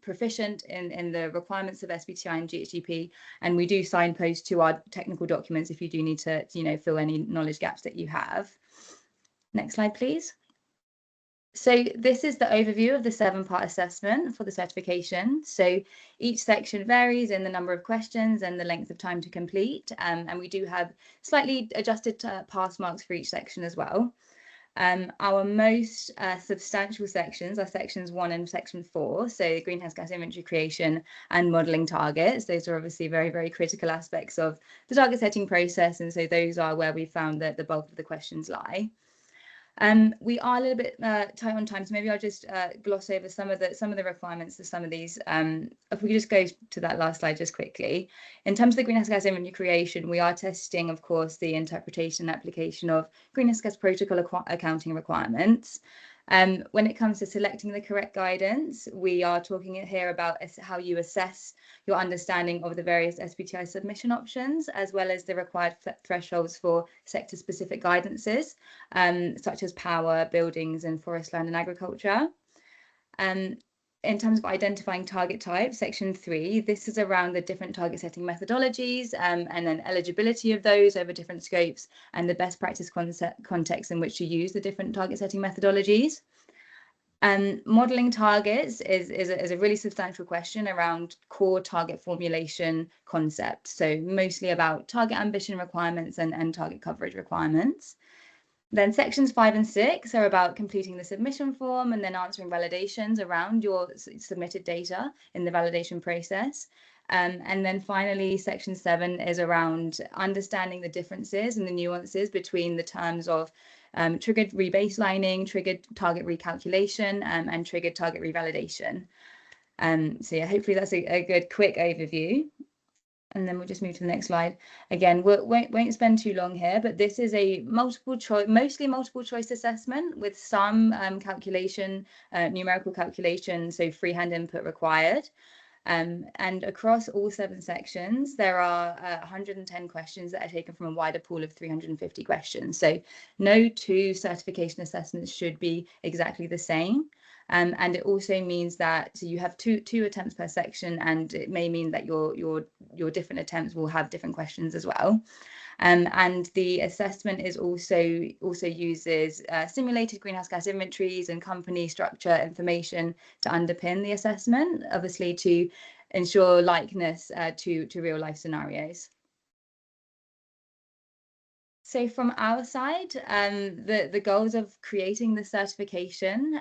proficient in the requirements of SBTI and GHGP, and we do signpost to our technical documents if you do need to, fill any knowledge gaps that you have. Next slide, please. So this is the overview of the 7-part assessment for the certification. So each section varies in the number of questions and the length of time to complete, and we do have slightly adjusted pass marks for each section as well. Our most substantial sections are sections 1 and section 4, so greenhouse gas inventory creation and modelling targets. Those are obviously very, very critical aspects of the target setting process, and so those are where we found that the bulk of the questions lie. We are a little bit tight on time, so maybe I'll just gloss over some of the requirements of some of these. If we could just go to that last slide just quickly. In terms of the greenhouse gas inventory creation, we are testing, of course, the interpretation and application of greenhouse gas protocol accounting requirements. When it comes to selecting the correct guidance, we are talking here about how you assess your understanding of the various SBTI submission options, as well as the required thresholds for sector-specific guidances, such as power, buildings, and forest, land, and agriculture. In terms of identifying target type, section 3, this is around the different target setting methodologies and then eligibility of those over different scopes and the best practice context in which to use the different target setting methodologies. Modelling targets is a really substantial question around core target formulation concept. So mostly about target ambition requirements and target coverage requirements. Then sections 5 and 6 are about completing the submission form and then answering validations around your submitted data in the validation process. And then finally, section 7 is around understanding the differences and the nuances between the terms of triggered rebaselining, triggered target recalculation, and triggered target revalidation. So yeah, hopefully that's a good quick overview. And then we'll just move to the next slide. Again, won't spend too long here, but this is a mostly multiple choice assessment with some numerical calculation, so freehand input required. And across all 7 sections, there are 110 questions that are taken from a wider pool of 350 questions. So no 2 certification assessments should be exactly the same. And it also means that you have two attempts per section, and it may mean that your different attempts will have different questions as well. And the assessment is also uses simulated greenhouse gas inventories and company structure information to underpin the assessment, obviously to ensure likeness to real life scenarios. So from our side, the goals of creating the certification,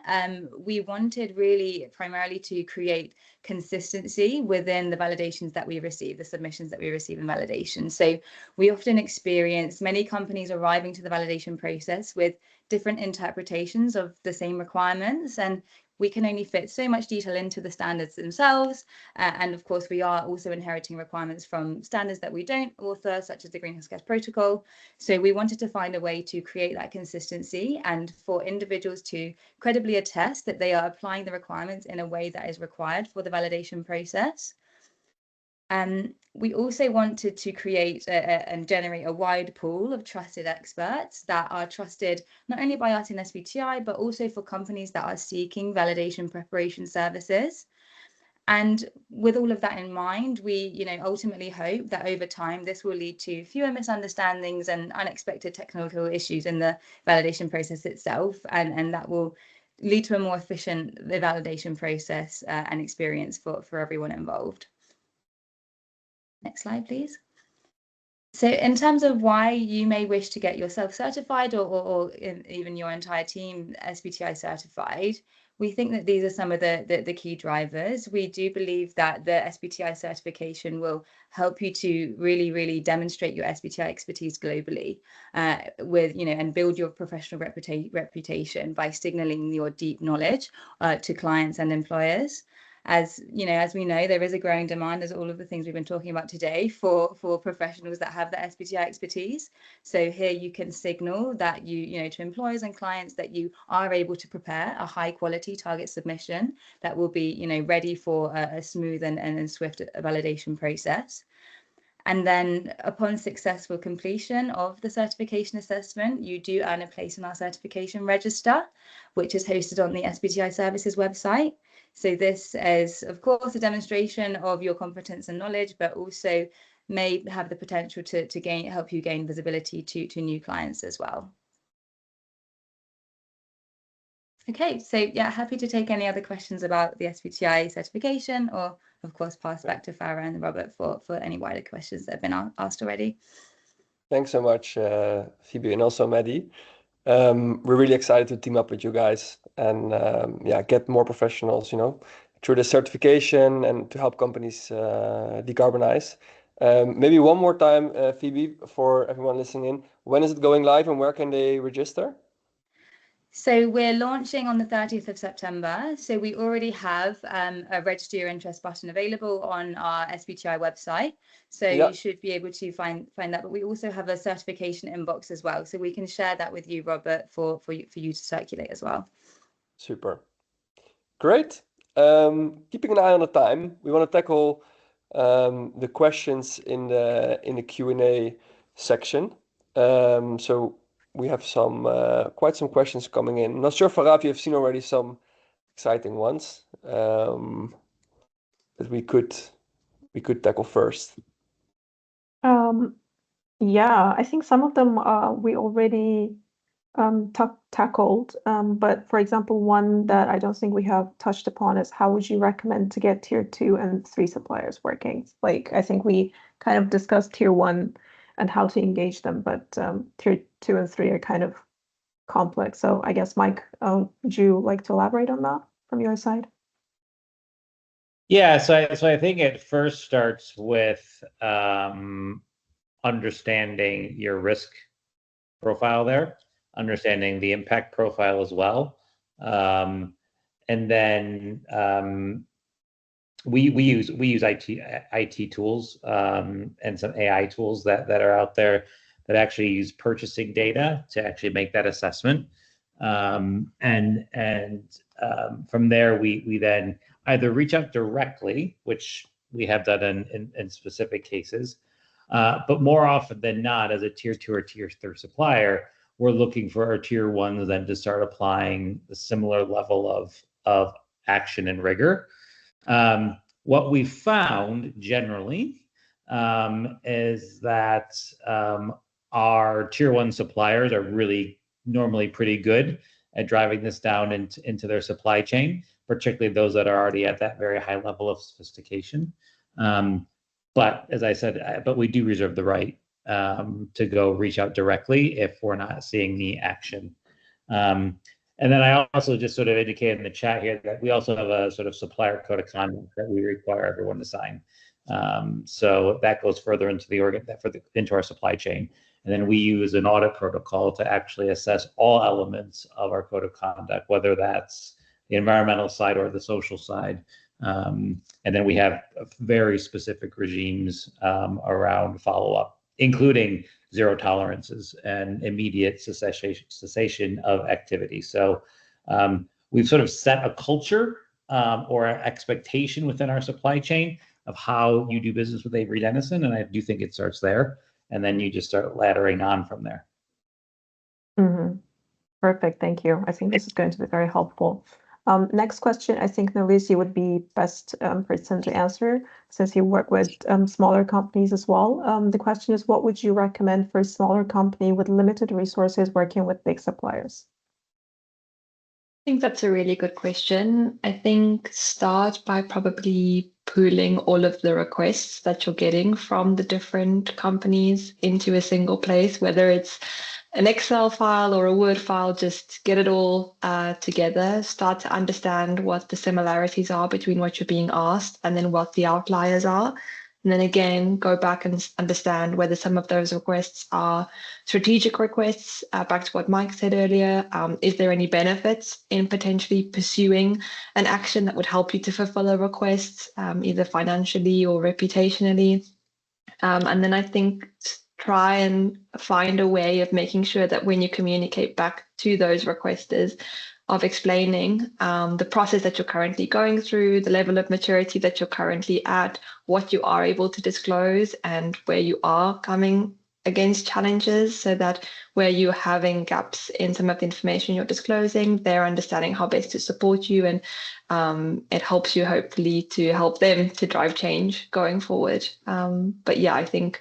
we wanted really primarily to create consistency within the validations that we receive, the submissions that we receive in validation. So we often experience many companies arriving to the validation process with different interpretations of the same requirements, and we can only fit so much detail into the standards themselves. And of course, we are also inheriting requirements from standards that we don't author, such as the Greenhouse Gas Protocol. So we wanted to find a way to create that consistency and for individuals to credibly attest that they are applying the requirements in a way that is required for the validation process. We also wanted to create and generate a wide pool of trusted experts that are trusted not only by us in SBTI, but also for companies that are seeking validation preparation services. And with all of that in mind, we ultimately hope that over time this will lead to fewer misunderstandings and unexpected technical issues in the validation process itself, and that will lead to a more efficient validation process and experience for everyone involved. Next slide, please. So in terms of why you may wish to get yourself certified or even your entire team SBTI certified, we think that these are some of the key drivers. We do believe that the SBTI certification will help you to really demonstrate your SBTI expertise globally and build your professional reputation by signaling your deep knowledge to clients and employers. as you know, as we know, there is a growing demand, as all of the things we've been talking about today, for professionals that have the SBTI expertise. So here you can signal that you know, to employers and clients that you are able to prepare a high quality target submission that will be, you know, ready for a smooth and swift validation process. And then upon successful completion of the certification assessment, you do earn a place in our certification register, which is hosted on the SBTI services website. So this is, of course, a demonstration of your competence and knowledge, but also may have the potential to help you gain visibility to new clients as well. Okay, so yeah, happy to take any other questions about the SBTI certification, or of course pass back to Farah and Robert for any wider questions that have been asked already. Thanks so much, Phoebe, and also Maddie. We're really excited to team up with you guys and yeah, get more professionals, you know, through the certification and to help companies decarbonize. Maybe one more time, Phoebe, for everyone listening in, when is it going live and where can they register? So we're launching on the 30th of September. So we already have a register your interest button available on our SBTI website. So you should be able to find that. But we also have a certification inbox as well. So we can share that with you, Robert, for you to circulate as well. Super. Great. Keeping an eye on the time, we want to tackle the questions in the Q&A section. So we have quite some questions coming in. Not sure, Farah, if you have seen already some exciting ones that we could tackle first. Yeah, I think some of them we already tackled. But for example, one that I don't think we have touched upon is how would you recommend to get tier 2 and 3 suppliers working? Like, I think we kind of discussed tier 1 and how to engage them, but tier 2 and 3 are kind of complex. So I guess, Mike, would you like to elaborate on that from your side? Yeah, so I think it first starts with understanding your risk profile there, understanding the impact profile as well. And then we use IT tools and some AI tools that are out there that actually use purchasing data to actually make that assessment. And from there, we then either reach out directly, which we have done in specific cases, but more often than not, as a tier 2 or tier 3 supplier, we're looking for our tier 1s then to start applying a similar level of action and rigor. What we found generally is that our tier 1 suppliers are really normally pretty good at driving this down into their supply chain, particularly those that are already at that very high level of sophistication. But as I said, but we do reserve the right to go reach out directly if we're not seeing the action. And then I also just sort of indicated in the chat here that we also have a sort of supplier code of conduct that we require everyone to sign. So that goes further into into our supply chain. And then we use an audit protocol to actually assess all elements of our code of conduct, whether that's the environmental side or the social side. And then we have very specific regimes around follow-up, including zero tolerances and immediate cessation of activity. So we've sort of set a culture or an expectation within our supply chain of how you do business with Avery Dennison, and I do think it starts there, and then you just start laddering on from there. Mm-hmm. Perfect, thank you. I think this is going to be very helpful. Next question, I think Nalisi would be best person to answer since you work with smaller companies as well. The question is, what would you recommend for a smaller company with limited resources working with big suppliers? I think that's a really good question. I think start by probably pooling all of the requests that you're getting from the different companies into a single place, whether it's an Excel file or a Word file, just get it all together, start to understand what the similarities are between what you're being asked and then what the outliers are. And then again, go back and understand whether some of those requests are strategic requests, back to what Mike said earlier. Is there any benefits in potentially pursuing an action that would help you to fulfill a request, either financially or reputationally? And then I think try and find a way of making sure that when you communicate back to those requesters, of explaining the process that you're currently going through, the level of maturity that you're currently at, what you are able to disclose, and where you are coming against challenges, so that where you're having gaps in some of the information you're disclosing, they're understanding how best to support you, and it helps you hopefully to help them to drive change going forward. But yeah, I think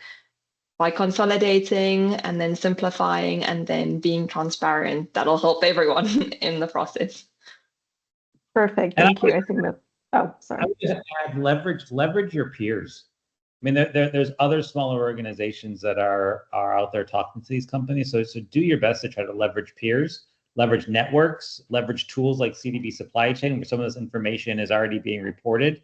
by consolidating and then simplifying and then being transparent, that'll help everyone in the process. Perfect. And Thank you. I think that, oh, sorry. I would just add leverage your peers. I mean, there's other smaller organizations that are out there talking to these companies. So do your best to try to leverage peers, leverage networks, leverage tools like CDB Supply Chain, where some of this information is already being reported.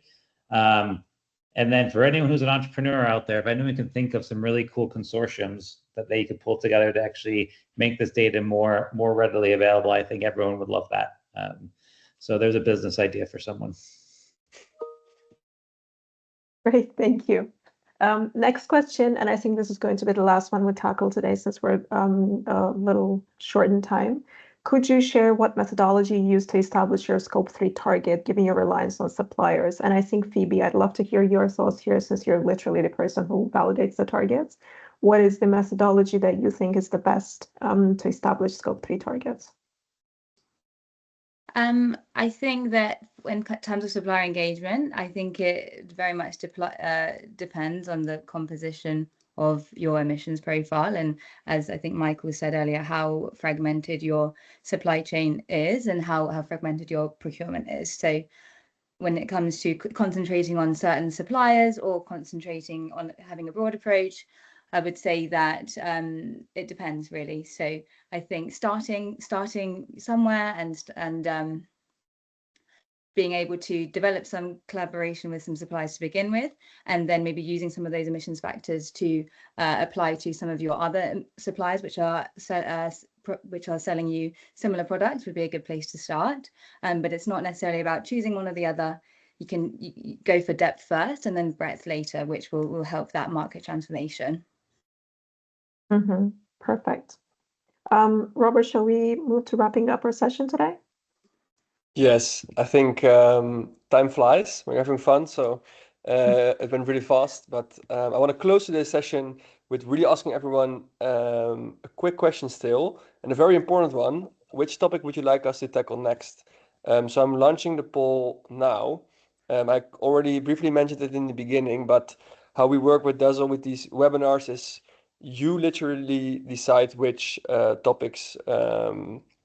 And then for anyone who's an entrepreneur out there, if anyone can think of some really cool consortiums that they could pull together to actually make this data more readily available, I think everyone would love that. So there's a business idea for someone. Great, thank you. Next question, and I think this is going to be the last one we tackle today since we're a little short in time. Could you share what methodology you use to establish your Scope 3 target, given your reliance on suppliers? And I think, Phoebe, I'd love to hear your thoughts here, since you're literally the person who validates the targets. What is the methodology that you think is the best to establish Scope 3 targets? I think that in terms of supplier engagement, I think it very much depends on the composition of your emissions profile. And as I think Michael said earlier, how fragmented your supply chain is and how fragmented your procurement is. So when it comes to concentrating on certain suppliers or concentrating on having a broad approach, I would say that it depends really. So I think starting somewhere and being able to develop some collaboration with some suppliers to begin with, and then maybe using some of those emissions factors to apply to some of your other suppliers which are selling you similar products would be a good place to start. But it's not necessarily about choosing one or the other. You go for depth first and then breadth later, which will help that market transformation. Mm-hmm. Perfect. Robert, shall we move to wrapping up our session today? Yes, I think time flies. We're having fun, so it went really fast. But I want to close today's session with really asking everyone a quick question still, and a very important one. Which topic would you like us to tackle next? So I'm launching the poll now. I already briefly mentioned it in the beginning, but how we work with Dazzle with these webinars is you literally decide which topics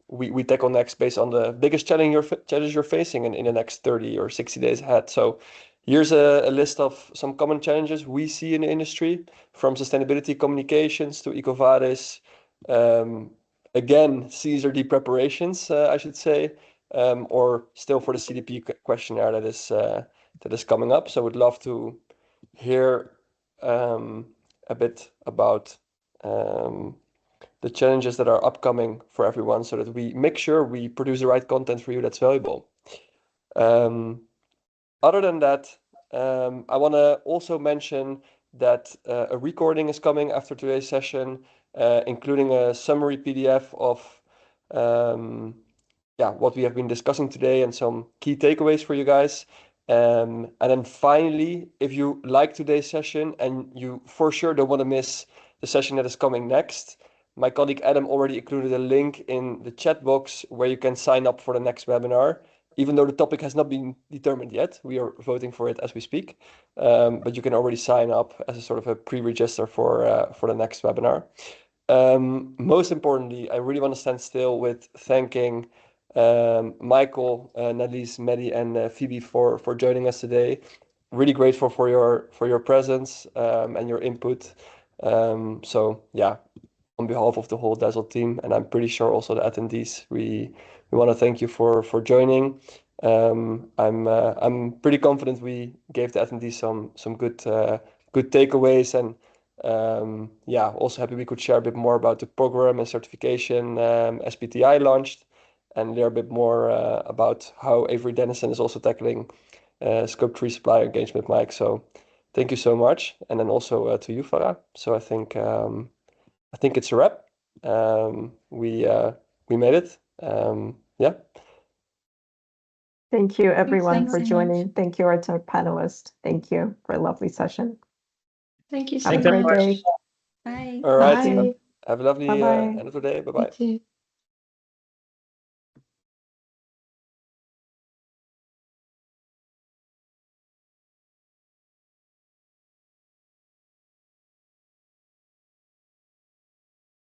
we tackle next based on the biggest challenges you're facing in the next 30 or 60 days ahead. So here's a list of some common challenges we see in the industry, from sustainability communications to EcoVadis. Again, CSRD preparations, I should say, or still for the CDP questionnaire that is coming up. So I would love to hear a bit about the challenges that are upcoming for everyone, so that we make sure we produce the right content for you that's valuable. Other than that, I want to also mention that a recording is coming after today's session, including a summary PDF of what we have been discussing today and some key takeaways for you guys. And then finally, if you like today's session and you for sure don't want to miss the session that is coming next, my colleague Adam already included a link in the chat box where you can sign up for the next webinar. Even though the topic has not been determined yet, we are voting for it as we speak. But you can already sign up as a sort of a pre-register for the next webinar. Most importantly, I really want to stand still with thanking Michael, Nadise, Mehdi, and Phoebe for joining us today. Really grateful for your presence and your input. So yeah, on behalf of the whole Dazzle team, and I'm pretty sure also the attendees, we want to thank you for joining. I'm pretty confident we gave the attendees some good good takeaways, and yeah, also happy we could share a bit more about the program and certification SBTI launched, and learn a bit more about how Avery Dennison is also tackling Scope 3 supplier engagement, Mike. So thank you so much, and then also to you, Farah. So I think it's a wrap. We made it. Yeah. Thank you, everyone, Thanks for so much. joining. Thank you, our panelists. Thank you for a lovely session. Thank you so Have a Thanks, great everyone. day. Bye. All right. Thank you. Bye. Have a lovely Bye-bye. end of the day. Bye You bye. too.